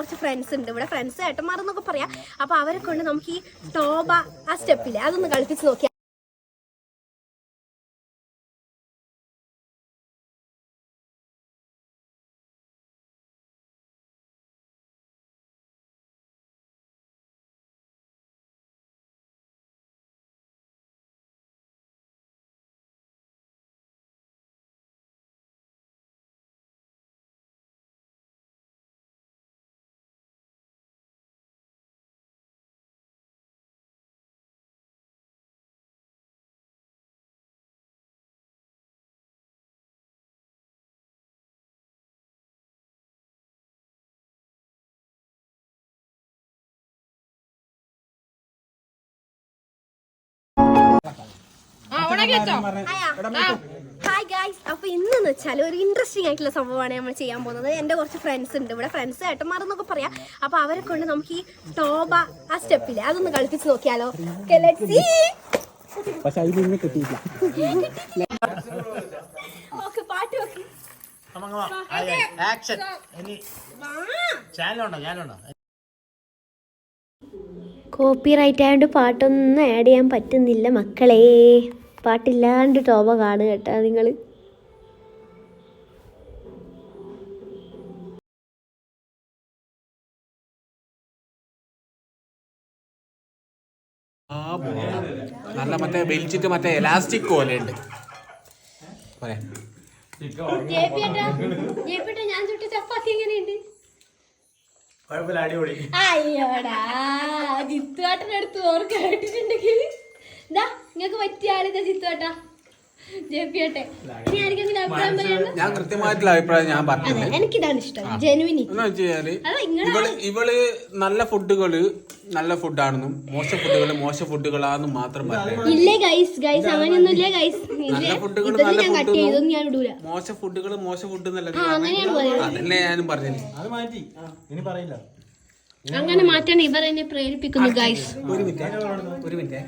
കുറച്ച് ഫ്രണ്ട്സ് ഉണ്ട് ഇവിടെ, ഫ്രണ്ട്സ് ഏട്ടന്മാരെന്നൊക്കെ പറയാം. അപ്പോൾ അവരെ കൊണ്ട് നമുക്ക് ഈ ടോബ ആ സ്റ്റെപ്പില്ലേ അതൊന്ന് കളിപ്പിച്ച് നോക്കിയാൽ. ഹായ് ഗൈസ്, അപ്പൊ ഇന്നെന്ന് വെച്ചാൽ ഒരു ഇൻട്രസ്റ്റിംഗ് ആയിട്ടുള്ള സംഭവമാണ് നമ്മൾ ചെയ്യാൻ പോകുന്നത്. എൻ്റെ കുറച്ച് ഫ്രണ്ട്സ് ഉണ്ട് ഇവിടെ, ഫ്രണ്ട്സ് ഏട്ടന്മാരെന്നൊക്കെ പറയാം. അപ്പൊ അവരെ കൊണ്ട് നമുക്ക് ഈ ടോബ ആ സ്റ്റെപ്പില്ലേ അതൊന്ന് കളിപ്പിച്ച് നോക്കിയാലോ. പാട്ട് വെക്ക്. കോപ്പിറൈറ്റ് ആയതുകൊണ്ട് പാട്ടൊന്നും ആഡ് ചെയ്യാൻ പറ്റുന്നില്ല മക്കളെ. പാട്ടില്ലാണ്ട് ടോബ കാണുക കേട്ടോ നിങ്ങൾ. നല്ല മറ്റേ വലിച്ചിട്ട് മറ്റേ എലാസ്റ്റിക് പോലെയുണ്ട്. ഞാൻ ചുട്ട ചപ്പാത്തി എങ്ങനെയുണ്ട്? അടിപൊളി. അയ്യോടാ, ജിത്തുവേട്ടനടുത്ത് ഓർ കേട്ടിട്ടുണ്ടെങ്കിൽ നിങ്ങൾക്ക് പറ്റിയ ആളിതാ ജിത്തുവേട്ടാ. ഞാൻ കൃത്യമായിട്ടുള്ള അഭിപ്രായം ഞാൻ പറഞ്ഞു. എനിക്കിതാണ് ഇഷ്ടം, ജെനുവിനിറ്റി. ഇവള് നല്ല ഫുഡുകള് നല്ല ഫുഡാണെന്നും മോശം ഫുഡുകള് മോശം ഫുഡുകളാണെന്നും മാത്രം പറഞ്ഞു. ഇല്ലേ ഗൈസ്, ഗൈസ് അങ്ങനെയൊന്നും ഇല്ലേ ഗൈസ്. നല്ല ഫുഡുകൾ നല്ല ഫുഡ്, മോശം ഫുഡുകള് മോശം ഫുഡ് എന്നല്ല അതല്ലേ ഞാനും പറഞ്ഞില്ലേ. അങ്ങനെ മാറ്റാൻ ഇവർ എന്നെ പ്രേരിപ്പിക്കുന്നു ഗൈസ്. ഒരു മിനിറ്റ്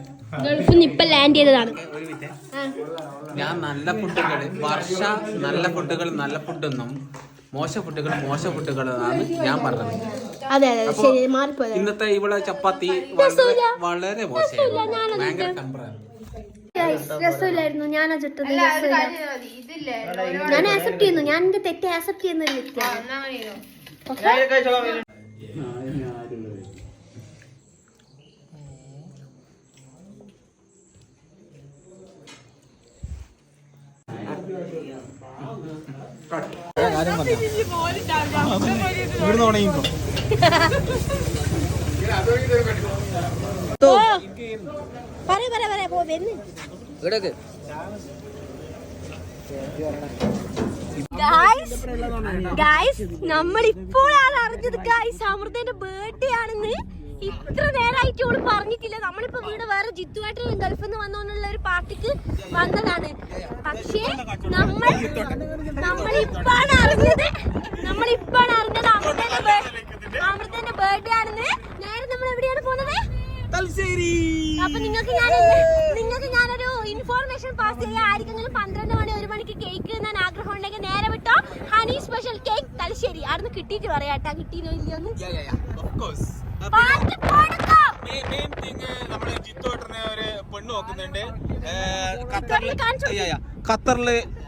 ഗൾഫിൽ നിന്ന് ഇപ്പൊ ലാൻഡ് ചെയ്തതാണ്. ഞാൻ നല്ല ഫുഡുകള് നല്ല ഫുഡുകൾ നല്ല ഫുഡൊന്നും മോശം ഫുഡുകൾ മോശം ഫുഡുകളാണ് ഞാൻ പറഞ്ഞത്. അതെ അതെ ശരി, മാറിപ്പോയി. ഇന്നത്തെ ഇവിടെ ചപ്പാത്തി വളരെ മോശം, ഭയങ്കര ടെമ്പറാണ്. രസമില്ലായിരുന്നു. ഞാനാ ചുട്ടത്. ഞാൻ ആക്സെപ്റ്റ് ചെയ്യുന്നു, ഞാൻ എന്റെ തെറ്റ് ആക്സെപ്റ്റ് ചെയ്യുന്ന ഒരു വ്യക്തിയാണ്. നമ്മളിപ്പോഴാണ് അറിഞ്ഞത് ഗൈസ്, അമൃതന്റെ ബർത്ത്ഡേ ആണെന്ന്. ഇത്ര നേരമായിട്ട് ഓള് പറഞ്ഞിട്ടില്ല. നമ്മളിപ്പോ വീട് വേറെ ജിത്തുവായിട്ട് ഗൾഫിൽ നിന്ന് വന്നോണ്ടുള്ള ഒരു പാർട്ടിക്ക് വന്നതാണ്. പക്ഷേ നമ്മളിപ്പാണ് അറിഞ്ഞത് അമൃതന്റെ ബർത്ത്ഡേ ആണെന്ന്. നേരെ നമ്മൾ എവിടെയാണ് പോകുന്നത്? അപ്പൊ നിങ്ങൾക്ക് ഞാനൊരു ഇൻഫോർമേഷൻ പാസ് ചെയ്യാം. ആർക്കെങ്കിലും 12 മണി 1 മണിക്ക് കേക്ക് തിന്നാൻ ആഗ്രഹം ഉണ്ടെങ്കിൽ നേരെ വിട്ടോ ഹണി സ്പെഷ്യൽ കേക്ക് തലശ്ശേരി. അവിടുന്ന് കിട്ടിയിട്ട് പറയാട്ടാ, കിട്ടിയോ ഇല്ലയോന്ന്.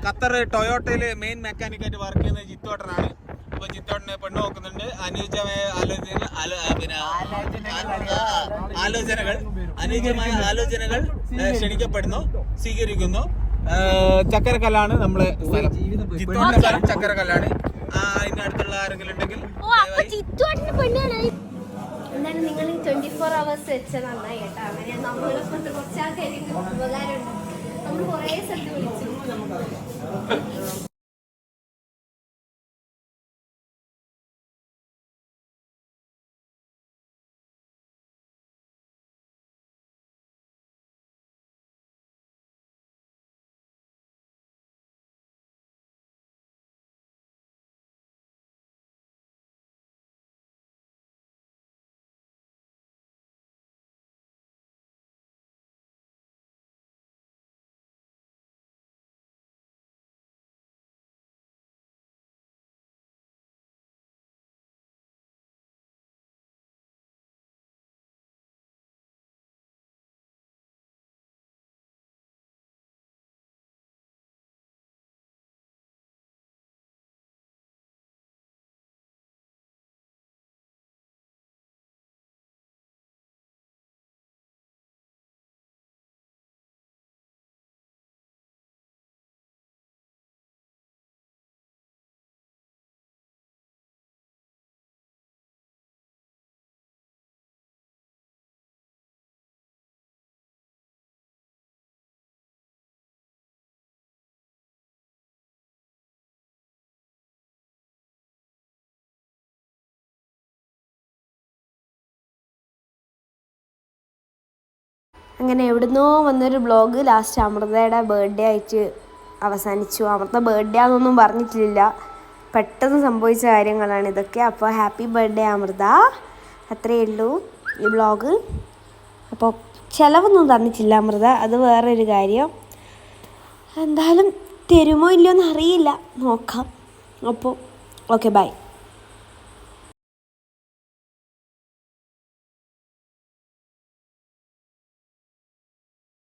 ഖത്തർ ടൊയോട്ടയില് മെയിൻ മെക്കാനിക് ആയിട്ട് വർക്ക് ചെയ്യുന്ന ജിത്തോട്ടനാണ്. അപ്പൊ ജിത്തോട്ടന് പെണ്ണ് നോക്കുന്നുണ്ട്. അനുയോജ്യമായ ആലോചനകൾ ക്ഷണിക്കപ്പെടുന്നു, സ്വീകരിക്കുന്നു. ചക്കരക്കല്ലാണ് നമ്മളെ സ്ഥലം. ജിത്തോട്ടന്റെ സ്ഥലം ചക്കരക്കല്ലാണ്. അതിന്റെ അടുത്തുള്ള ആരെങ്കിലും ഉണ്ടെങ്കിൽ എന്തായാലും നിങ്ങൾ 24 hours വെച്ച നന്നായി കേട്ടോ. അങ്ങനെ നമ്മളെ കൊണ്ട് കുറച്ചാൾക്കാർക്ക് ഉപകാരമുണ്ട്. നമ്മൾ കുറേ സ്ഥലത്ത് വിളിച്ചു. അങ്ങനെ എവിടുന്നോ വന്നൊരു ബ്ലോഗ് ലാസ്റ്റ് അമൃതയുടെ ബർത്ത്ഡേ ആയിട്ട് അവസാനിച്ചു. അമൃത ബർത്ത്ഡേ ആണെന്നൊന്നും പറഞ്ഞിട്ടില്ല, പെട്ടെന്ന് സംഭവിച്ച കാര്യങ്ങളാണ് ഇതൊക്കെ. അപ്പോൾ ഹാപ്പി ബർത്ത്ഡേ അമൃത, അത്രയേ ഉള്ളൂ ഈ ബ്ലോഗ്. അപ്പോൾ ചിലവൊന്നും തന്നിട്ടില്ല അമൃത, അത് വേറൊരു കാര്യം. എന്തായാലും തരുമോ ഇല്ലയോ എന്ന് അറിയില്ല, നോക്കാം. അപ്പോൾ ഓക്കെ, ബൈ.